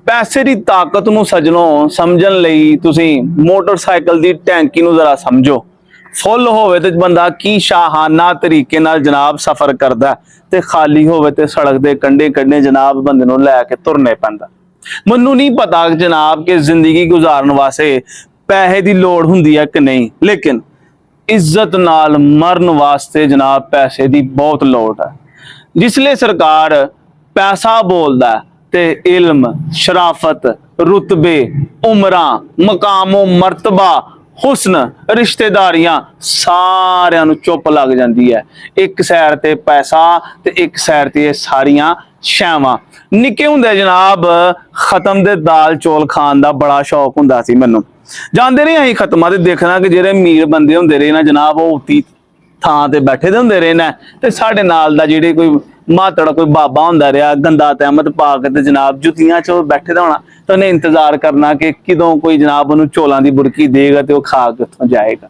पैसे की ताकत नूं सजनों समझण लई तुसीं मोटरसाइकिल की टैंकी नूं जरा समझो। फुल होवे ते बंदा की शाहाना तरीके नाल जनाब सफर करदा ते खाली होवे ते सड़क दे कंढे कंढे जनाब बंदे नूं लैके तुरने पैंदा। मैनूं नहीं पता जनाब कि जिंदगी गुजारन वास्ते पैसे की लोड़ हुंदी है कि नहीं, लेकिन इज्जत नाल मरन वास्ते जनाब पैसे की बहुत लोड़ है। जिसले सरकार पैसा बोलदा ते इल्म, शराफत, रुतबे, उमरा, मकामो मरतबा, हुस्न, रिश्तेदारियां सारियां नूं चुप लग जाती है। एक सैर ते पैसा ते एक सैर ते सारियां शैवां। निक्के हुंदे जनाब खत्म दे दाल चौल खान का बड़ा शौक हुंदा सी मैनूं। जांदे रहे असीं खत्मा ते देखना कि जेहड़े अमीर बंदे हुंदे रहे ना जनाब वो उती थां ते बैठे दे हुंदे रहे ना ते साडे नाल दा जेहड़े कोई मातड़ कोई बाबा हुंदा रहा गंदा तहमत पा के ते जनाब जुत्तियां च बैठे दा होना तो उन्हें इंतजार करना कि किदों कोई जनाब उन्होंने चौलों की बुरकी देगा तो वह खा के उत्थों जाएगा।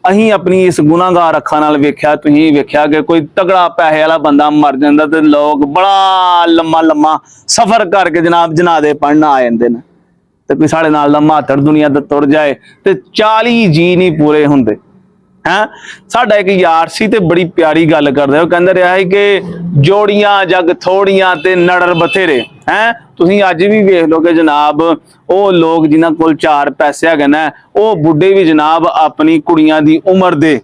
अहीं अपनी इस गुनाहगार अखां नाल वेख्या, तुसीं वेख्या कि कोई तगड़ा पैसे वाला बंदा मर जांदा ते लोग बड़ा लम्मा लम्मा सफर करके जनाब जनाजे पढ़न आ जांदे ने ते कोई साढ़े नाल दा मातड़ दुनिया दा तुर जाए ते 40 जी नहीं पूरे हुंदे हैं। साडा एक यार सी ते बड़ी प्यारी गल करदा, ओह कहंदा रहा है कि जोड़ियां जग थोड़ियां ते नड़र बथेरे हैं। तुसीं अज भी वेख लो कि जनाब वो लोग जिन्हां कोल 4 पैसे हैगे ना वो बुढ़े भी जनाब अपनी कुड़ियां दी उम्र दे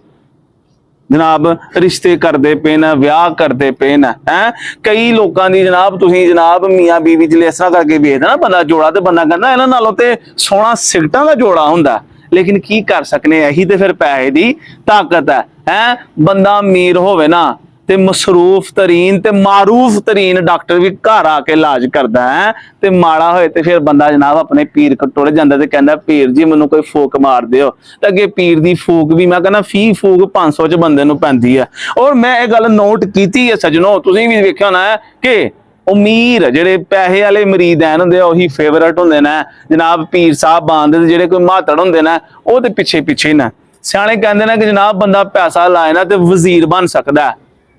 जनाब रिश्ते करते पे न, विआह करते पे न हैं। कई लोगों की जनाब तुसीं जनाब मियाँ बीवी जिले इस तरह करके वेखदे ना बंदा जोड़ा तो बंदा कहना इन्हां नालों ते सोहना सिगटां दा जोड़ा हुंदा। लेकिन की कर सकने, यही तो फिर पैसे की ताकत है। बंदा अमीर होवे ना ते मसरूफ तरीन ते मारूफ तरीन डॉक्टर भी घर आके इलाज करता है ते माड़ा होए ते फिर बंदा जनाब अपने पीर को टुर जाता ते कहता पीर जी मैनू कोई फूक मार दिओ ते अगे पीर की फूक भी मैं कहना फी फूक 500 च बंदे नूं पैंदी है। और मैं ये गल नोट की है सजनों, तुसीं भी वेख्या होना है कि अमीर जेडे पैसे वाले मरीद हैं होंदे उही फेवरेट होंदे ने जनाब पीर साहब बांधे जेडे कोई मातड़ होंदे ने वो ते पिछे पिछे ने। सियाणे कहंदे ने कि जनाब बंदा पैसा लाए ना ते वजीर बन सकदा है,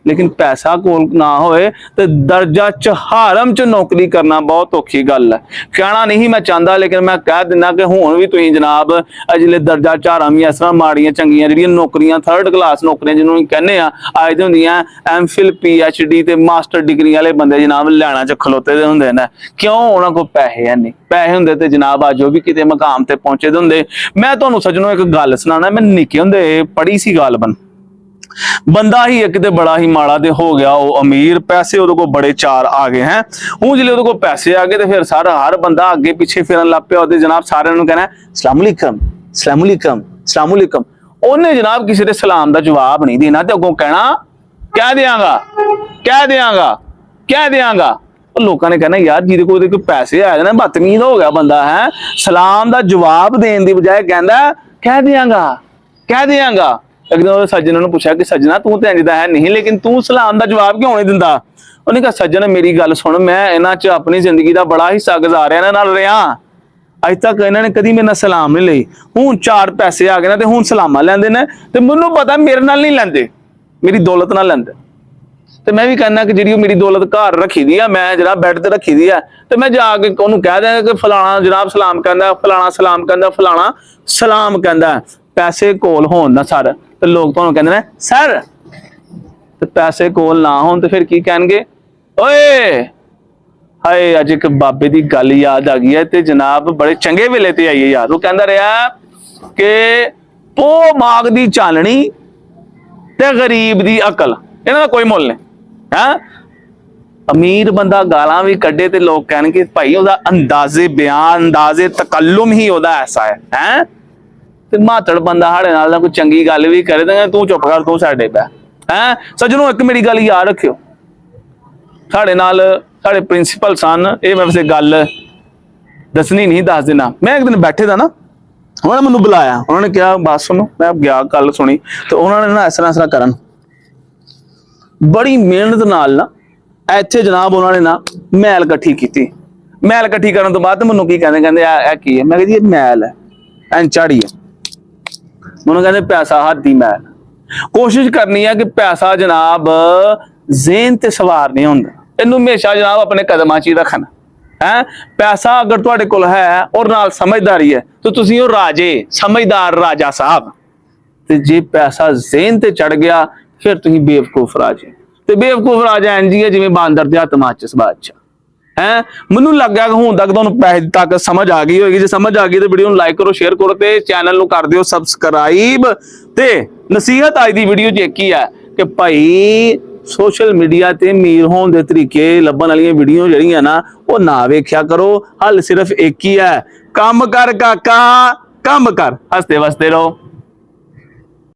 लेकिन पैसा कोल ना होए तो दर्जा चहारम च नौकरी करना बहुत औखी गल है। कहना नहीं मैं चाहता लेकिन मैं कह दिना कि हुण भी तुसीं जनाब अजले दर्जा चहारम ही इस तरह माड़ियां चंगियां जिहड़ियां नौकरियां 3rd क्लास नौकरियां जिन्होंने कहने अज दे हुंदियां MPhil PhD ते मास्टर डिग्री वाले बंदे जनाब लैना च खलोते दे हुंदे ने। क्यों? उन्हां कोल पैसे है नहीं, पैसे हुंदे ते जनाब अज भी किते मकाम ते पहुंचे दे हुंदे। मैं तुहानूं सज्जनों एक गल सुनाना, मैं निक्के हुंदे पढ़ी सी गल बंदा ही एक बड़ा ही माड़ा दे हो गया वो अमीर, पैसे उहदे को बड़े 4 आ गए हैं। हूँ जिले उहदे को पैसे आ गए तो फिर सारा हर बंदा अगे पिछे फिरन लग पिया और जनाब सारे कहना अस्सलाम वालेकुम अस्सलाम वालेकुम अस्सलाम वालेकुम। उन्हें जनाब किसी के सलाम का जवाब नहीं देना तो अगों कहना कह देंगा कह देंगा कह देंगा। लोगों ने कहना यार जिहदे कोल पैसे आए ना बदतमीज हो गया बंदा है, सलाम का जवाब देने की बजाय कहता कह देंगा कह देंगा। एक दिन सज्जन ने पूछा कि सज्जना तू तो इंज दा है नहीं लेकिन तू सलाम का जवाब क्यों नहीं दिंदा? उन्हें कहा सज्जन मेरी गल सुन, मैं इन्हां च अपनी जिंदगी का बड़ा हिस्सा गुजारिया इन्हां नाल रहा, अज तक इन्होंने कभी मेरे नाल सलाम नहीं लई। हुण 4 पैसे आ गए ना तो हुण सलामा लैंदे ने ते मैनूं पता मेरे नाल नहीं लैंदे, मेरी दौलत नाल लैंदे। तो मैं भी कहना कि जी मेरी दौलत घर रखी दी है, मैं जनाब बैड ते रखी दी है तो मैं जाके उन्होंने कह दें कि फलाना जनाब सलाम कहता, फलाना सलाम कहता, फलाना सलाम कहता। पैसे कोल होण ना सर तो लोग तुहानूं कहंदे ने सर, तो पैसे कोल ना होण तो फिर की कहणगे ओए हाय। अज एक बाबे की गल याद आ गई है तो जनाब बड़े चंगे वेले ते आई है याद। वो कहंदा रहा कि पो माग दी चालनी ते गरीब दी अकल इन्हां दा कोई मुल नहीं है। अमीर बंदा गालां भी कड्डे तो लोग कहणगे भाई उहदा अंदाजे बयान अंदाजे तकल्लुम ही उहदा ऐसा है। ते मातड़ बंदा साढ़े नाल कोई चंगी गल भी करे तो तू चुप कर, तू साडे पै हैं। सज्जनों एक मेरी गल याद रखियो, साढ़े नाल साढ़े प्रिंसीपल सन, ये मैं वैसे गल दसनी नहीं दस देना। मैं एक दिन बैठे था ना, उन्होंने मैनू बुलाया, उन्होंने कहा बात सुनो, मैं गया गल सुनी तो उन्होंने ना इस तरह करन बड़ी मेहनत नाल ना इत्थे जनाब उन्होंने ना मैल कट्ठी की। मैल कट्ठी करने तो बाद मैनू की कहते कहते की है, मैं कहा जी मैल है एन झाड़ी है। उन्होंने कहते पैसा हद दी मैल। कोशिश करनी है कि पैसा जनाब ज़हन ते सवार नहीं होंदा, इनू हमेशा जनाब अपने कदमां च ही रखना ਹੈ। ਪੈਸਾ ਅਗਰ ਤੁਹਾਡੇ ਕੋਲ ਹੈ ਔਰ ਨਾਲ ਸਮਝਦਾਰੀ ਹੈ ਤਾਂ ਤੁਸੀਂ ਹੋ ਰਾਜੇ, ਸਮਝਦਾਰ ਰਾਜਾ ਸਾਹਿਬ। ਤੇ ਜੇ ਪੈਸਾ ਜ਼ੇਨ ਤੇ ਚੜ ਗਿਆ ਫਿਰ ਤੁਸੀਂ ਬੇਵਕੂਫ ਰਾਜੇ। ਤੇ ਬੇਵਕੂਫ ਰਾਜਾ ਇੰਝ ਹੀ ਹੈ ਜਿਵੇਂ ਬਾਂਦਰ ਦੇ ਹੱਥ ਮਾਚਿਸ ਬਾਦਸ਼ਾਹ ਹੈ। ਮੈਨੂੰ ਲੱਗਿਆ ਕਿ ਹੁਣ ਤੱਕ ਤੁਹਾਨੂੰ ਪੈਸੇ ਤੱਕ ਸਮਝ ਆ ਗਈ ਹੋਏਗੀ। ਜੇ ਸਮਝ ਆ ਗਈ ਤੇ ਵੀਡੀਓ ਨੂੰ ਲਾਈਕ ਕਰੋ, ਸ਼ੇਅਰ ਕਰੋ ਤੇ ਚੈਨਲ ਨੂੰ ਕਰ ਦਿਓ ਸਬਸਕ੍ਰਾਈਬ। ਤੇ ਨਸੀਹਤ ਅੱਜ ਦੀ ਵੀਡੀਓ 'ਚ ਇੱਕ ਹੀ ਹੈ ਕਿ ਭਾਈ ਸੋਸ਼ਲ ਮੀਡੀਆ ਤੇ ਅਮੀਰ ਹੋਣ ਦੇ ਤਰੀਕੇ ਲੱਭਣ ਵਾਲੀਆਂ ਵੀਡੀਓ ਜਿਹੜੀਆਂ ਨਾ ਉਹ ਨਾ ਵੇਖਿਆ ਕਰੋ। ਹੱਲ ਸਿਰਫ ਇੱਕ ਹੀ ਹੈ, ਕੰਮ ਕਰ ਕਾਕਾ, ਕੰਮ ਕਰ, ਹੱਸਦੇ ਵਸਦੇ ਰਹੋ।